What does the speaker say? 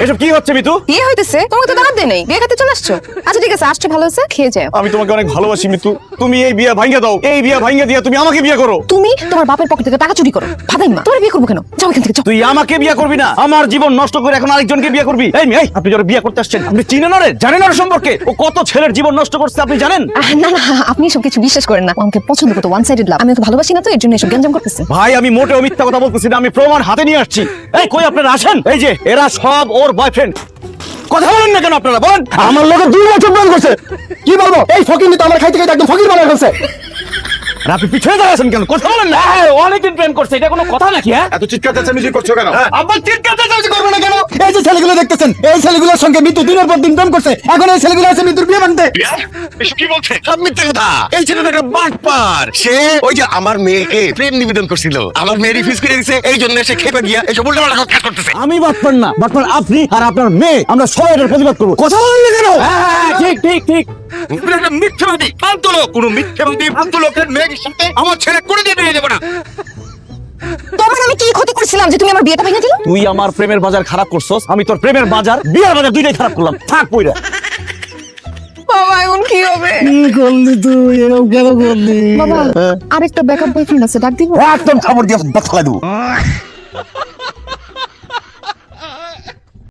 এসব কি হচ্ছে মিতু? বিয়ে হইতেছে, তোমাকে তো দাওয়াত দেই নাই, বিয়ে খেতে চলে আসছো। আচ্ছা ঠিক আছে, আসছে ভালো হয়েছে, খেয়ে যাও। আমি তোমাকে অনেক ভালোবাসি মিতু, তুমি এই বিয়ে ভাঙিয়ে দাও। এই বিয়ে ভাঙিয়ে দিয়ে তুমি আমাকে বিয়ে করো। তুমি তোমার বাপের পকেট থেকে টাকা চুরি করো, ভাদাইমা তোমার বিয়ে করবো কেন? যাও এখান থেকে যাও। তুই আমাকে বিয়ে করবি না, আমার জীবন নষ্ট করে এখন আরেকজনকে বিয়ে করবি? এই মেয়ে, আপনি যারা বিয়ে করতে আসছেন, আপনি চিনেন ওরে, জানেন ওর সম্পর্কে? ও কত ছেলের জীবন নষ্ট করছে আপনি জানেন? না না, আপনি সব কিছু বিশ্বাস করেন না। ও আমাকে পছন্দ করতো, ওয়ান সাইডেড লাভ। আমি ওকে ভালোবাসি না, তো এর জন্য এসব গ্যাঞ্জাম করতেছে। ভাই আমি মোটেও মিথ্যা কথা বলতেছি না, আমি প্রমাণ হাতে নিয়ে আসছি। এই কই আপনারা আসেন, এই যে এরা সব ওর বয়ফ্রেন্ড। কথা বলেন না কেন আপনারা? বলেন। আমার লোকে 2 বছর প্রেম করছে। কি বলবো, এই ফকির তো আমার খাইতে খাইতে একদম ফকির বানায় ফেলছে। আর আপনি পিছনে দাঁড়াচ্ছেন কেন? কথা বলেন না। অনেকদিন প্রেম করছে, এটা কোনো কথা নাকি? হ্যাঁ, এত চিৎকার চেঁচামেচি করছো কেন? আব্বা চিৎকার চেঁচামেচি করবে না কেন? এই যে ছেলেগুলো দেখতেছেন, এই ছেলেগুলোর সঙ্গে মৃত্যু দিনের পর দিন প্রেম করছে। এখন এই ছেলেগুলো আছে মৃত্যুর বিয়ে বানতে। এসব কি বলছে? সব মিথ্যে কথা। এই ছেলেটা একটা বাটপার। সে ওই যে আমার মেয়েকে প্রেম নিবেদন করছিল, আমার মেয়ে রিফিউজ করে দিয়েছে, এই জন্য সে খেপে গিয়া এসব উল্টাপাল্টা কাজ করতেছে। আমি বাটপার না, বাটপার আপনি আর আপনার মেয়ে। আমরা সবাই এটার প্রতিবাদ করবো। কথা বলেন না কেন? ঠিক ঠিক ঠিক। তুমি একটা মিথ্যাবাদী ফালতু লোক। কোনো মিথ্যাবাদী ফালতু লোকের মেয়ের সাথে আমার ছেলে করে দিয়ে নিয়ে যাবো না। তোমার আমি কি ক্ষতি করছিলাম যে তুমি আমার বিয়েটা ভেঙে দিলে? তুই আমার প্রেমের বাজার খারাপ করছস, আমি তোর প্রেমের বাজার, বিয়ের বাজার দুইটাই খারাপ করলাম। থাক পইরা। বাবা এখন কি হবে? কি করলি তুই? এরকম কেন করলি? বাবা আরেকটা ব্যাকআপ বয়ফ্রেন্ড আছে, ডাক দিব? একদম খবর দিয়ে ফেলাই দেবো।